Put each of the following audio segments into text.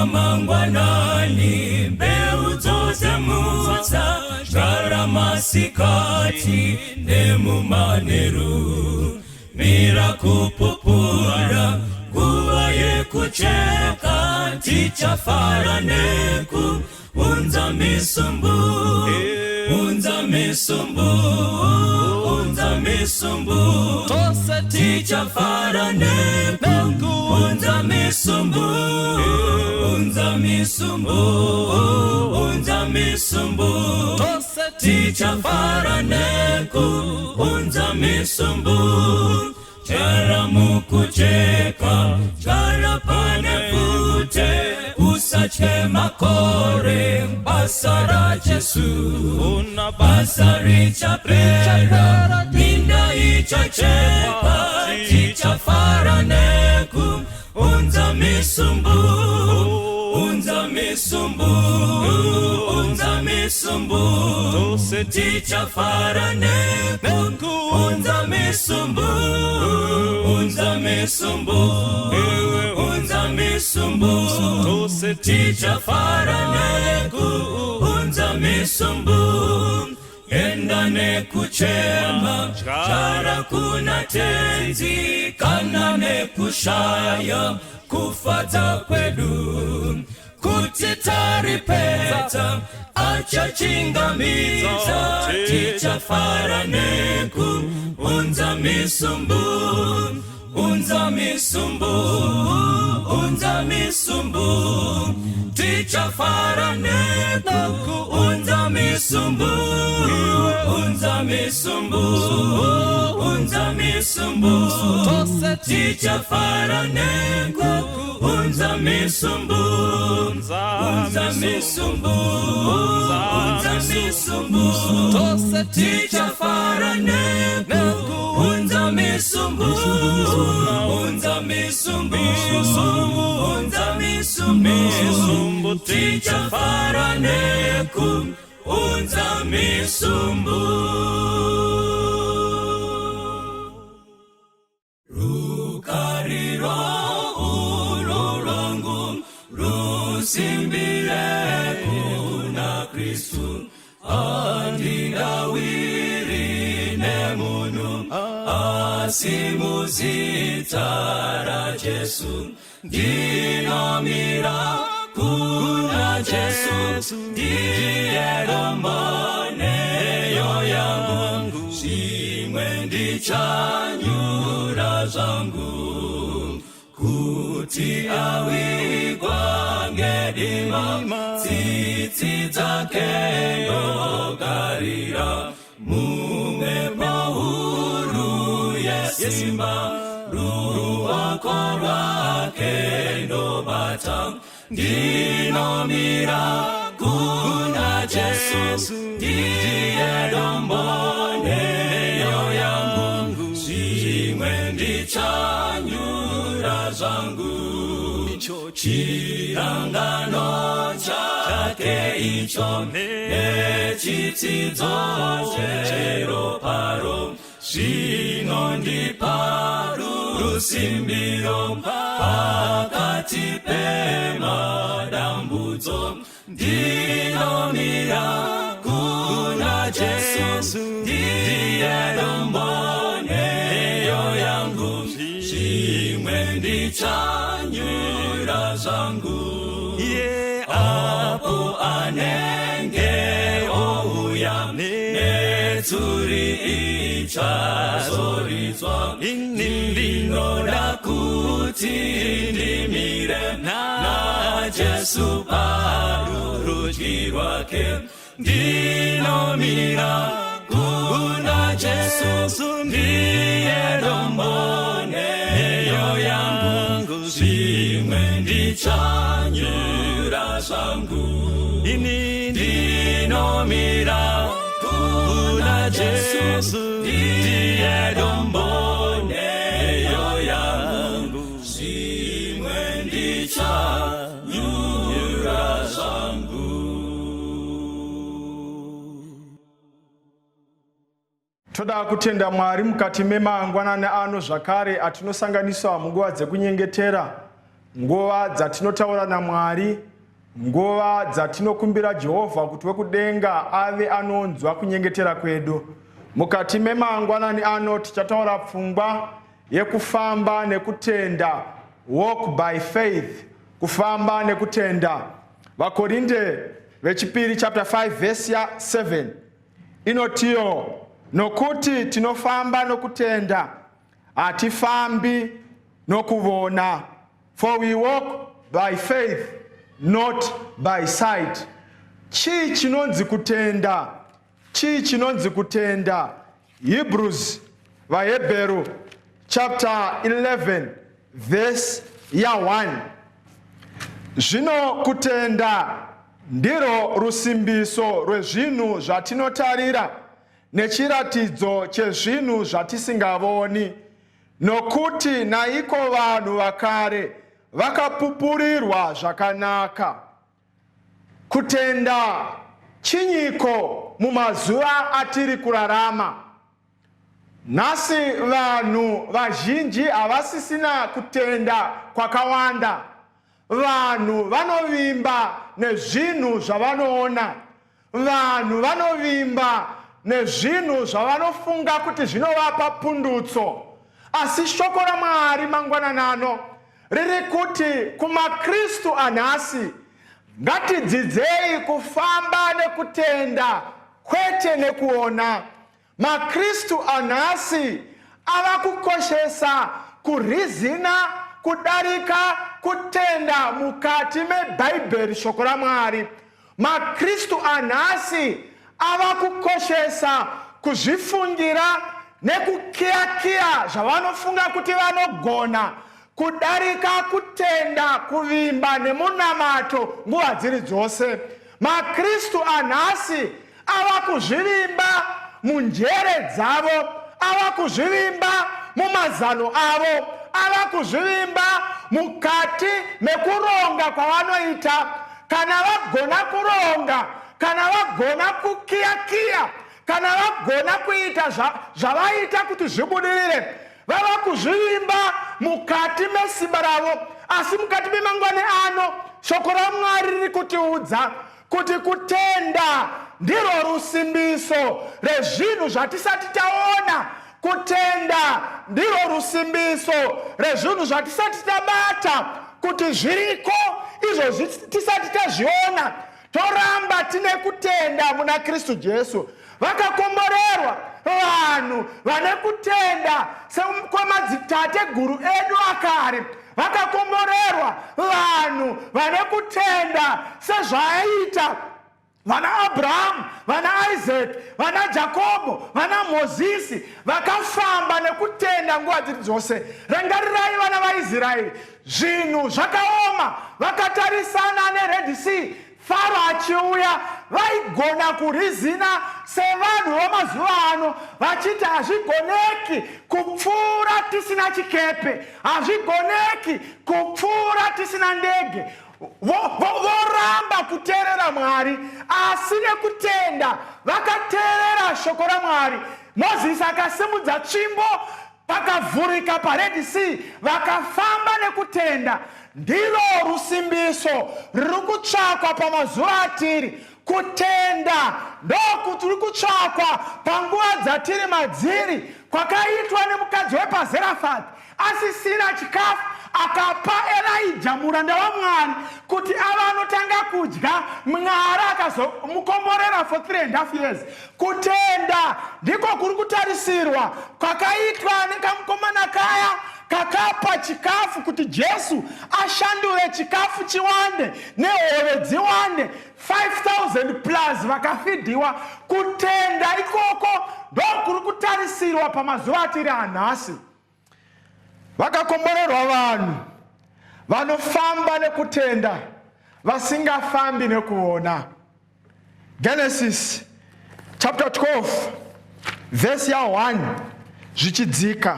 mangwanani mbeu zote muza jara masikati nemu maneru mira kupupura guwa ye kucheka ticha faraneku unza misumbu unza misumbu ticha faraneku unza misumbu unza misumbu ticha faraneku unza misumbu chara mukucheka chara panefute usache makore basara Jesu basari chapera minda ichachepa ticha faraneku unza misumbu ticha faraneku unza misumbu ticha faraneku unza misumbu endane kuchema chara kuna tenzi kanane kushaya kufata kwedu kutitari peta acha chingamiza ticha faraneku unza misumbu ticha faraneku unza misumbu ticha faraneku unza misumbu ticha faraneku unza misumbu ticha faraneku unza misumbu rukariro ulorangu rusimbire kuna Kristu andinawiri nemunu asimuzitara Jesu dinamira kuna Jesu ndiye romaneyo yangu simwendi chanyura zangu kuti awigwa ngedima titi zake nogarira mume mahuru yesimba ruwa rwake nobata dinamira kuna Jesu ndiye romaneyo yangu simwendi chanyura zangu chirangano chake icho nechitidzo chero paro zvino ndiparo rusimbiro pakati pemadambudzo ndinomira kuna Jesu ndiye romaneyo yangu zvimwe ndichanyura zangu apo anenge ouya netsuri ichazoridzwa ndinoda kuti ndimire naJesu parudyi rwake ndinomira kuna Jesu ndiye romaneyo yangu zvimwe ndichanyura zangu ndinomira kuna Jesu ndiye romaneyo yangu zvimwe ndichanyura zangu. Toda kutenda Mwari mukati memangwanani ano zvakare atinosanganiswa munguva dzekunyengetera nguva dzatinotaura naMwari, nguva dzatinokumbira Jehovha kuti wekudenga ave anonzwa kunyengetera kwedu. Mukati memangwanani ano tichataura pfungwa yekufamba nekutenda, walk by faith, kufamba nekutenda. Vakorinde vechipiri chapter 5 verse ya 7 inotiyo, nokuti tinofamba nokutenda, hatifambi nokuvona. For we walk by faith, not by sight. Chi chinonzi kutenda, chi chinonzi kutenda. Hebrews, vaHebheru chapter 11 verse ya 1. Zvino kutenda ndiro rusimbiso rwezvinhu zvatinotarira nechiratidzo chezvinhu zvatisingavoni. Nokuti naiko vanhu vakare vakapupurirwa zvakanaka. Kutenda chinyiko mumazuva atiri kurarama. Nhasi vanhu vazhinji havasisina kutenda kwakawanda. Vanhu vanovimba nezvinhu zvavanoona. Vanhu vanovimba nezvinhu zvavanofunga kuti zvinovapa pundutso. Asi shoko raMwari mangwananano riri kuti kumaKristu anhasi ngatidzidzei kufamba nekutenda kwete nekuona. MaKristu anhasi ava kukoshesa kurizina kudarika kutenda mukati meBhaibheri, shoko raMwari. MaKristu anhasi ava kukoshesa kuzvifungira nekukiyakiya zvavanofunga kuti vanogona kudarika kutenda, kuvimba nemunamato nguva dziri dzose. MaKristu anhasi ava kuzvivimba munjere dzavo, ava kuzvivimba mumazano avo, ava kuzvivimba mukati mekuronga kwavanoita. Kana vagona kuronga, kana vagona kukiyakiya, kana vagona kuita zvavaita kuti zvibudirire, vava kuzvivimba mukati mesimba ravo. Asi mukati memangwani ano shoko raMwari riri kutiudza kuti kutenda ndiro rusimbiso rezvinhu zvatisati taona. Kutenda ndiro rusimbiso rezvinhu zvatisati tabata kuti zviriko izvo tisati tazviona. Toramba tine kutenda muna Kristu Jesu. Vakakomborerwa vanhu vane kutenda sekwamadzitateguru edu akare. Vakakomborerwa vanhu vane kutenda sezvaaita vana Abrahamu, vana Isaac, vana Jakobo, vana Mozisi. Vakafamba nekutenda nguva dziri dzose. Rangarirai vana vaIsraeri, zvinhu zvakaoma, vakatarisana neRed Sea. Faro achiuya, vaigona kurizina sevanhu vamazuva ano, vachiti hazvigoneki kupfuura tisina chikepe, hazvigoneki kupfuura tisina ndege. Voramba kuteerera Mwari, asi nekutenda vakateerera shoko raMwari. Mozisi akasimudza tsvimbo, pakavhurika paRed Sea, vakafamba nekutenda. Ndilo rusimbiso riri kutsvakwa pamazuva atiri. Kutenda ndokuti riri kutsvakwa panguva dzatiri madziri, kwakaitwa nemukadzi wepaZerafati asisina chikafu, akapa Elijah muranda waMwari kuti ava anotanga kudya. Mwari akazomukomborera for 3.5 years. Kutenda ndiko kuri kutarisirwa kwakaitwa nekamukomana kaya kakapa chikafu kuti Jesu ashandure chikafu chiwande nehove dziwande. 5,000 plus vakafidhiwa. Kutenda ikoko ndokuri kutarisirwa pamazuva atiri anhasi. Vakakomborerwa vanhu vanofamba nekutenda, vasingafambi nekuona. Genesis chapter 12 verse ya 1 zvichidzika.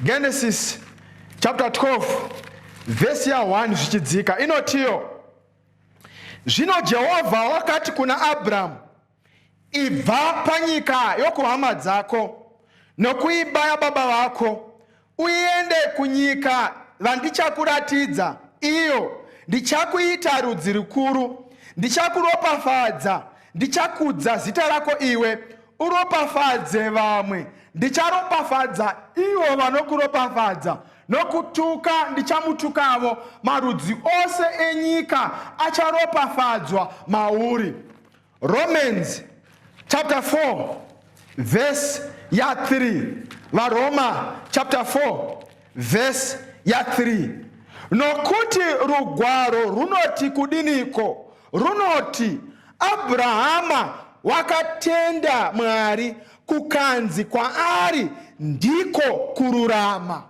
Genesis chapter 12 verse ya 1 zvichidzika inotiyo, zvino Jehovha wakati kuna Abrahamu, ibva panyika yokuhama dzako nokuimba yababa vako, uende kunyika vandichakuratidza, iyo ndichakuita rudzi rukuru, ndichakuropafadza, ndichakudza zita rako iwe uropafadze vamwe, ndicharopafadza ivo vanokuropafadza, nokutuka ndichamutukavo, marudzi ose enyika acharopafadzwa mauri. Romans chapter 4 verse ya 3. Varoma chapter 4 verse ya 3. Nokuti rugwaro runoti kudiniko? Runoti Abrahama wakatenda Mwari, kukanzi kwaari ndiko kururama.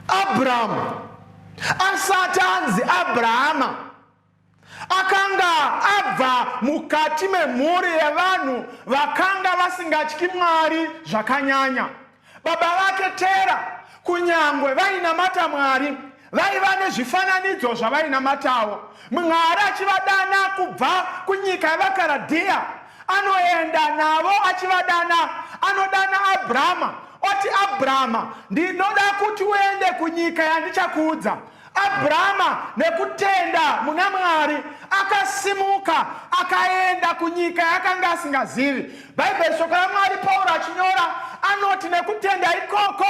Abrahamu asati anzi Abrahama akanga abva mukati memhuri yevanhu vakanga vasingatyi Mwari zvakanyanya. Baba vake Tera kunyangwe vainamata Mwari, vaiva nezvifananidzo zvavainamatawo. Mwari achivadana kubva kunyika yevaKaradhiya, anoenda navo achivadana, anodana Abrahama oti, Abrahama, ndinoda kuti uende kunyika yandichakuudza. Abrahama nekutenda muna Mwari akasimuka akaenda kunyika yakanga asingazivi. Bhaibheri shoko raMwari Pauro achinyora anoti nekutenda ikoko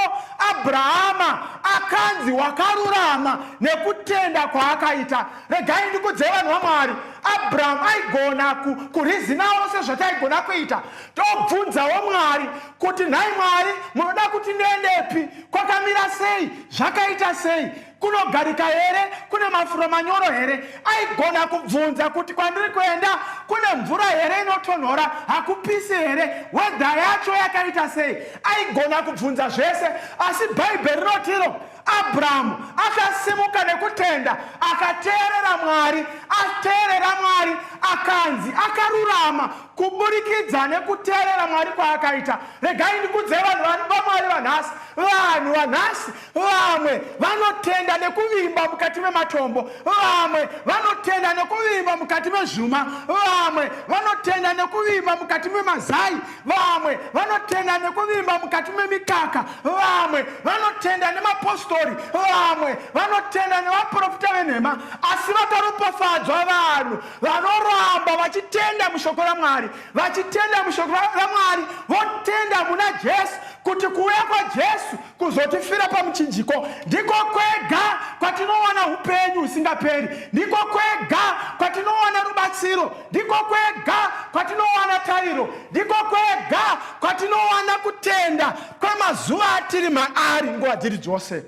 Abrahama akanzi wakarurama nekutenda kwaakaita. Regai ndikudze vanhu vaMwari, Abraham aigona kurizinawo sezvataigona kuita. Tobvunzawo Mwari kuti nhai Mwari, munoda kuti ndiendepi? Kwakamira sei? Zvakaita sei? Kunogarika here? Kune mafuro manyoro here? Aigona kubvunza kuti kwandiri kuenda kune mvura here inotonhora? Hakupisi here? Wedha yacho yakaita sei? Aigona kubvunza zvese. Asi Bhaibheri rinotiro Abrahamu akasimuka nekutenda akateerera Mwari, ateerera Mwari akanzi akarurama kuburikidza nekuteerera Mwari kwaakaita. Regai ndikudze vanhu vaMwari vanhasi. Vanhu vanhasi vamwe vanotenda nekuvimba mukati mematombo, vamwe vanotenda nekuvimba mukati mezvuma, vamwe vanotenda nekuvimba mukati memazai, vamwe vanotenda nekuvimba mukati memikaka, vamwe vanotenda nemapostori, vamwe vanotenda nevaprofita venhema. Asi vakaropafadzwa vanhu vanoramba vachitenda mushoko raMwari, vachitenda mushoko raMwari, votenda muna Jesu, kuti kuuya kwaJesu kuzotifira pamuchinjiko ndiko kwega kwatinowana upenyu usingaperi, ndiko kwega kwatinowana rubatsiro, ndiko kwega kwatinowana tariro, ndiko kwega kwatinowana kutenda kwamazuva atiri maari nguva dziri dzose.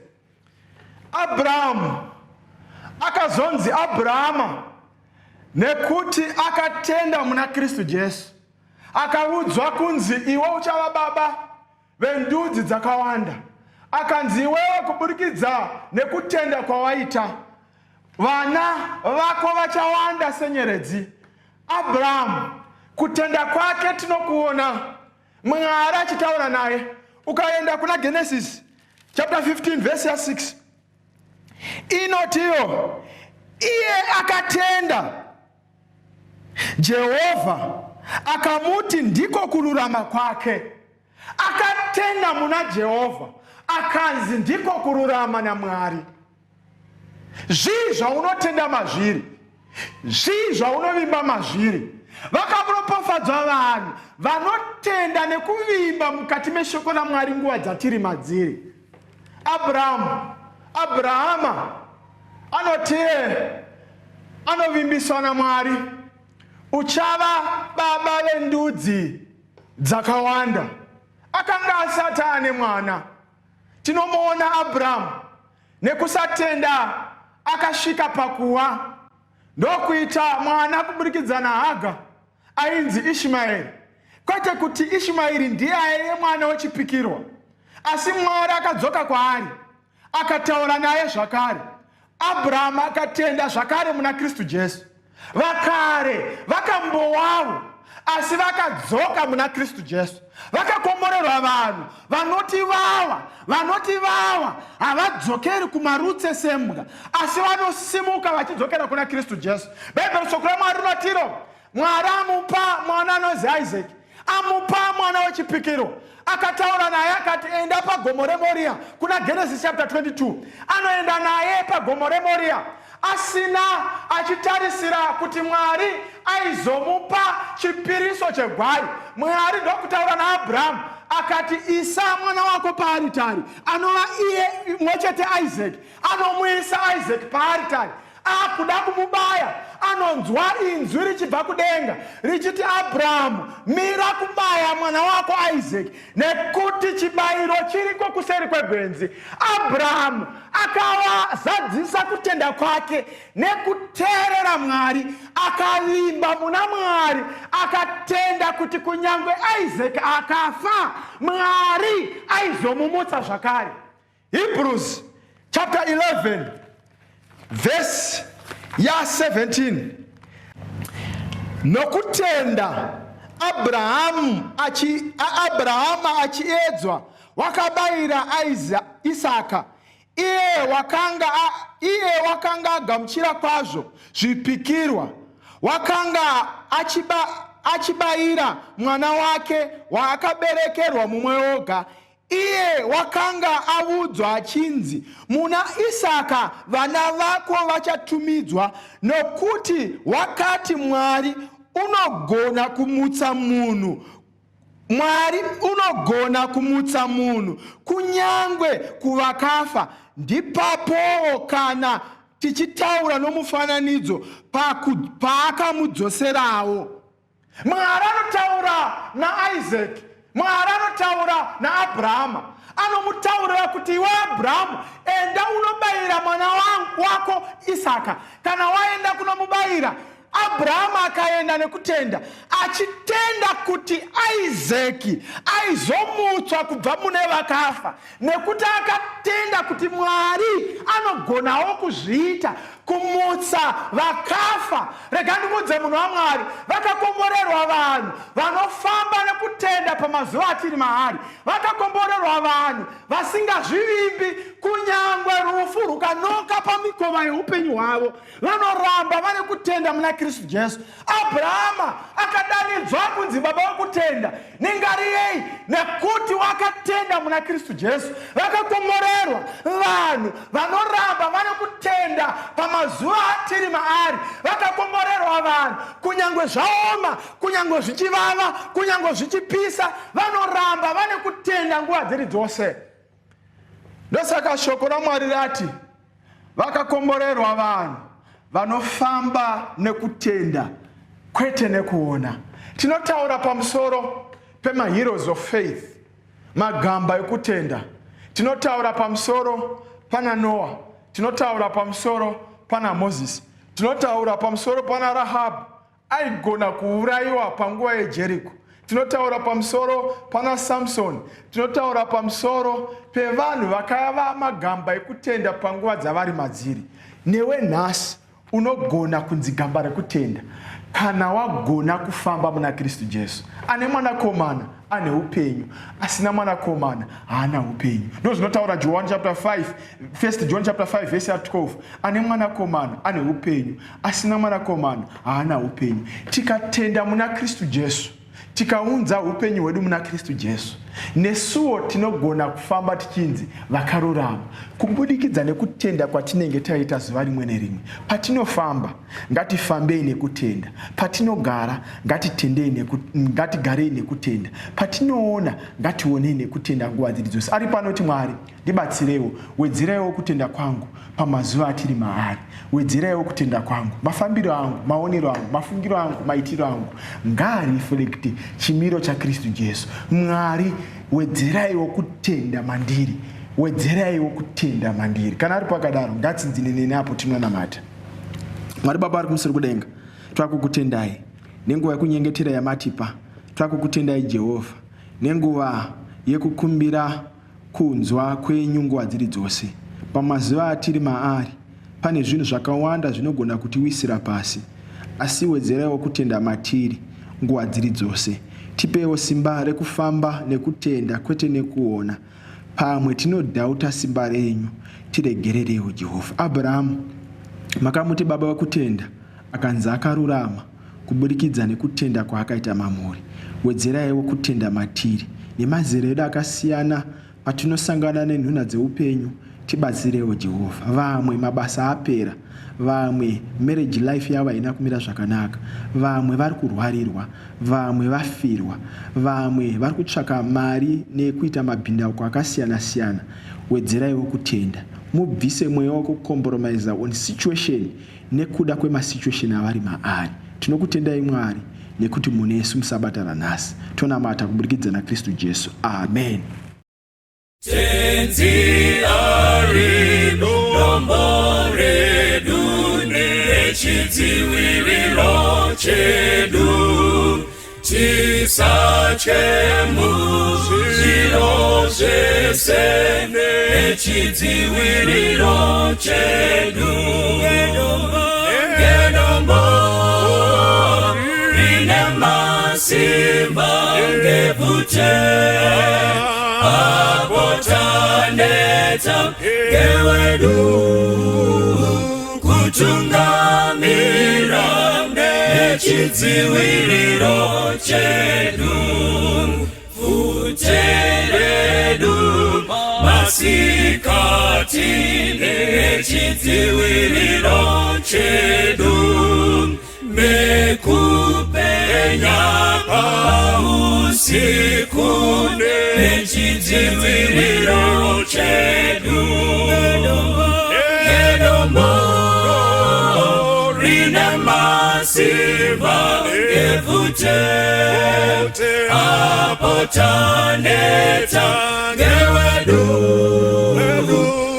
Abrahamu akazonzi Abrahama nekuti akatenda muna Kristu Jesu. Akaudzwa kunzi iwe uchava baba vendudzi dzakawanda. Akanzi iwewe kuburikidza nekutenda kwawaita, vana vako vachawanda senyeredzi. Abrahamu kutenda kwake tinokuona Mwari achitaura naye. Ukaenda kuna Genesis chapter 15 verse ya 6 inotiyo iye akatenda Jehovha akamuti ndiko kururama kwake. Akatenda muna Jehovha akanzi ndiko kururama naMwari. Zvii zvaunotenda mazviri, zvii zvaunovimba mazviri. Vakaropafadzwa vanhu vanotenda nekuvimba mukati meshoko raMwari nguva dzatiri madziri. Abrahama anotiye anovimbiswa naMwari, uchava baba vendudzi dzakawanda. Akanga asati ane mwana. Tinomuona Abrahamu nekusatenda akasvika pakuwa ndokuita mwana kuburikidza naHaga ainzi Ishmaeri. Kwete kuti Ishmaeri ndiye aiye mwana wechipikirwa, asi Mwari akadzoka kwaari akataura naye zvakare. Abrahamu akatenda zvakare muna Kristu Jesu. Vakare vakambowawo asi vakadzoka muna Kristu Jesu. Vakakomborerwa vanhu vanoti vawa havadzokeri kumarutse sembwa, asi vanosimuka vachidzokera kuna Kristu Jesu. Bhaibheri shoko raMwari rinotiro Mwari amupa mwana anonzi Isaac. amupa mwana wechipikiro, akataura naye akati enda pagomo reMoria. Kuna Genesis chapter 22. Anoenda naye pagomo reMoria asina achitarisira kuti Mwari aizomupa chipiriso chegwai. Mwari ndokutaura naAbhurahamu akati isa mwana wako paaritari, anova iye mwechete Isaac, anomuisa Isaac paaritari. Akuda kumubaya, anonzwa inzwi richibva kudenga richiti Abrahamu, mira kubaya mwana wako Isaac, nekuti chibayiro chiriko kuseri kwegwenzi. Abrahamu akavazadzisa kutenda kwake nekuteerera Mwari, akavimba muna Mwari, akatenda kuti kunyangwe Isaac akafa, Mwari aizomumutsa zvakare. Hebrews chapter 11 verse ya 17. Nokutenda Abrahamu achiedzwa wakabayira Isaka, iye wakanga agamuchira kwazvo zvipikirwa, wakanga achibayira mwana wake waakaberekerwa mumwe oga. Iye wakanga audzwa achinzi, muna Isaka vana vako vachatumidzwa, nokuti wakati Mwari unogona kumutsa munhu. Mwari unogona kumutsa munhu kunyangwe kuvakafa. Ndipapo kana tichitaura nomufananidzo paakamudzoserawo. Mwari anotaura naIsaac, Mwari anotaura naAbhurahama, anomutaurira kuti iwe Abrahamu, enda unobayira mwana wako Isaka. Kana waenda kunomubayira, Abrahamu akaenda nekutenda, achitenda kuti Isaki aizomutswa kubva mune vakafa, nekuti akatenda kuti Mwari anogonawo kuzviita, kumutsa vakafa. Rega ndimudze munhu waMwari, vakakomborerwa vanhu vanofamba nekutenda pamazuva atiri maari, vakakomborerwa vanhu vasingazvivimbi kunyangwe rufu rukanoka pamikova yeupenyu hwavo, vanoramba vane kutenda muna Kristu Jesu. Abrahama akadanidzwa kunzi baba wokutenda. Ningariyei, nekuti wakatenda muna Kristu Jesu. Vakakomborerwa vanhu vanoramba vane kutenda pamazuva atiri maari, vakakomborerwa vanhu kunyangwe zvaoma, kunyangwe zvichivava, kunyangwe zvichipisa, vanoramba vane kutenda nguva dziri dzose. Ndosaka shoko raMwari rati vakakomborerwa vanhu vanofamba nekutenda kwete nekuona. Tinotaura pamusoro pemaheroes of faith, magamba ekutenda. Tinotaura pamusoro pana Noah, tinotaura pamusoro pana Moses, tinotaura pamusoro pana Rahabu aigona kuurayiwa panguva yeJeriko, tinotaura pamusoro pana Samson, tinotaura pamusoro pevanhu vakava magamba ekutenda panguva dzavari madziri. Newe nhasi unogona kunzi gamba rekutenda kana wagona kufamba muna Kristu Jesu. Ane mwanakomana ane upenyu, asina mwanakomana haana upenyu. Ndo zvinotaura John chapter 5, 1 John chapter 5 verse 12. Ane mwanakomana ane upenyu, asina mwanakomana haana upenyu. Tikatenda muna Kristu Jesu, tikaunza upenyu hwedu muna Kristu Jesu, nesuwo tinogona kufamba tichinzi vakarurama, kubudikidza nekutenda kwatinenge taita zuva rimwe nerimwe. Patinofamba ngatifambei nekutenda, patinogara ngatigarei nekutenda, patinoona ngationei nekutenda nguva dziri dzose. Ari panoti Mwari, ndibatsirewo, wedzereiwo kutenda kwangu pamazuva atiri maari, wedzereiwo kutenda kwangu, mafambiro angu, maonero angu, mafungiro angu, maitiro angu ngaareflecte chimiro chaKristu Jesu. Mwari, wedzeraiwo kutenda mandiri, wedzeraiwo kutenda mandiri. Kana ari pakadaro ngatidzinenene apo tinonamata. Mwari Baba ari kumusoro kudenga, twakukutendai nenguva yekunyengetera yamatipa, twakukutendai Jehovha nenguva yekukumbira kunzwa kwenyu nguva dziri dzose. Pamazuva atiri maari pane zvinhu zvakawanda zvinogona kutiwisira pasi, asi wedzeraiwo kutenda matiri nguva dziri dzose. Tipewo simba rekufamba nekutenda kwete nekuona. Pamwe tinodhauta simba renyu, tiregererewo Jehovha. Abrahamu makamuti baba wekutenda, akanzi akarurama kuburikidza nekutenda kwaakaita mamuri. Wedzeraiwo kutenda matiri nemazera edu akasiyana patinosangana nenhuna dzeupenyu. Tibatsirewo Jehovha. Vamwe mabasa apera, vamwe marriage life yavo haina kumira zvakanaka, vamwe vari kurwarirwa, vamwe vafirwa, vamwe vari kutsvaka mari nekuita mabhindauko akasiyana siyana. Wedzeraiwo kutenda, mubvise mweya wekucompromise on situation nekuda kwemasituation avari maari. Tinokutendai Mwari nekuti munesu musabata ranhasi. Tonamata kuburikidza naKristu Jesu. Amen. Tenzi arino nomboredu nechidziwiriro chedu tisachemu zviro zvese nechidziwiriro chedu ngedombo rine masimba ngevute apotaneta ngewedu kutungamira nechidziwiriro chedu futeredu masikati nechidziwiriro chedu mekupenya pausiku nechidziwiriro chedu ngedombo rine masimba ngevute apotaneta ngewedu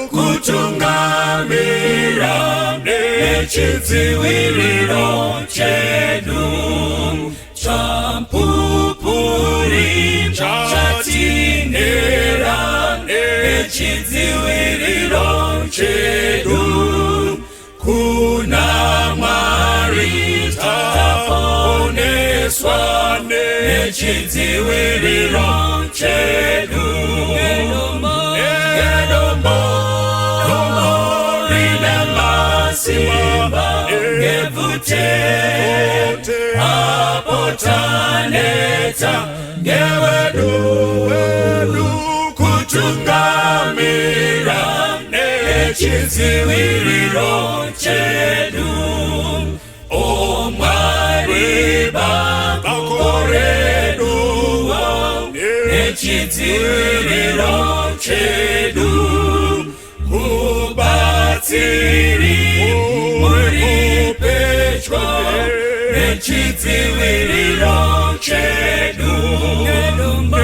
kutungamira nechidziwiriro chedu champupuri chatinera nechidziwiriro chedu kuna Mwari taponeswa nechidziwiriro chedu ngedombo rine masimba ngevute apotaneta ngewedu kutungamira nechidziwiriro chedu o Mwari bakoredu nechidziwiriro chedu mubatsiri muri pedyo nechidziwiriro chedu ngedombo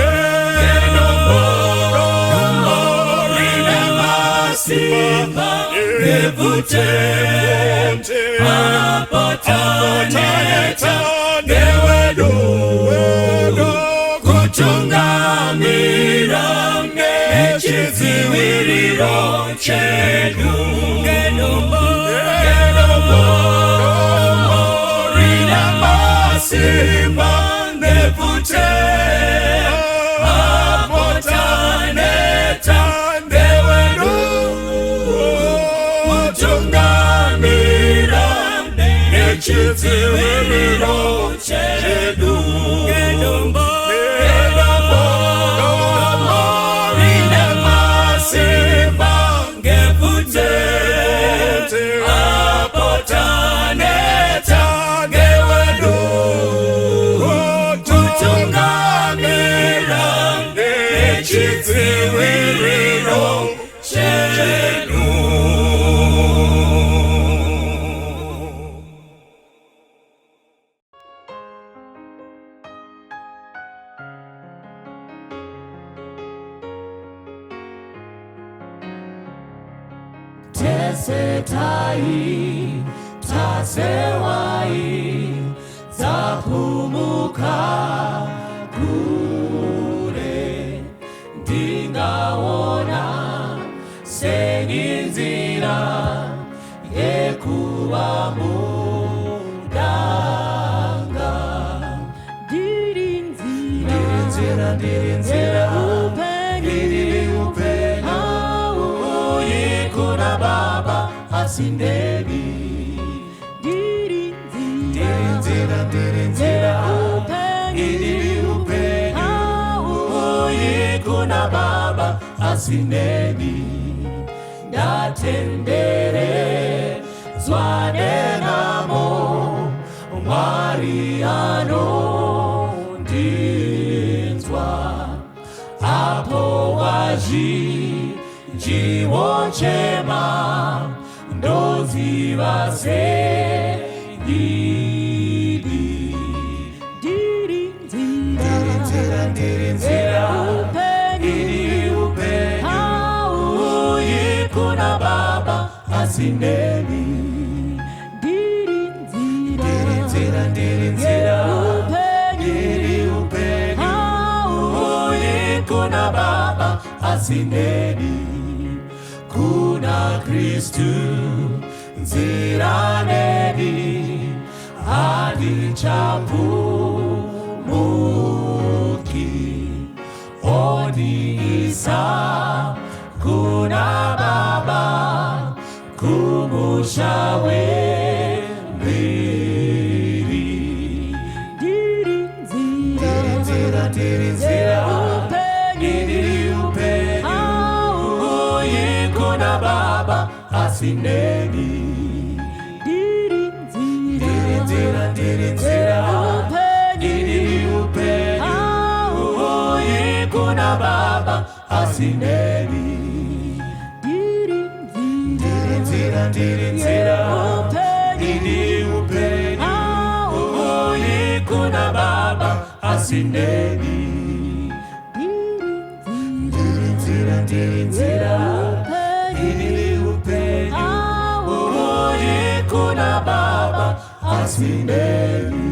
rine masimba ngevute apotaneta ngewedu kutungamira nechidziwiriro chedu ngedombo rine masimba ngevute apotaneta ngewedu kutungamira nechidziwiriro chedu ngedombo rine masimba ngevute apotaneta ngewedu kutungamira nechidziwiriro chedu. Tesetai, tasewai, zapumuka kure, ndingaona seninzira yekuva mudanga. Ndirinzira upenyu, uyikuna Baba asindegi. Ndirinzira nzira, ili upenyu kuna Baba asineni datendere zwane namo Mariano ndinzwa apo waji jiwo chema ndozi vase didi diri nzira ili upenyu kuna Baba asineni diri nzira ili upenyu kuna Baba asineni kuna Kristu nziraneni hadi chapumuki oni Isa kuna Baba kumushawe mbiri diri nzira ili upenyu kuna Baba asineni diri nzira ili upenyu kuna Baba asineni diri nzira ili upenyu kuna Baba asineni diri nzira ili upenyu kuna Baba asineni.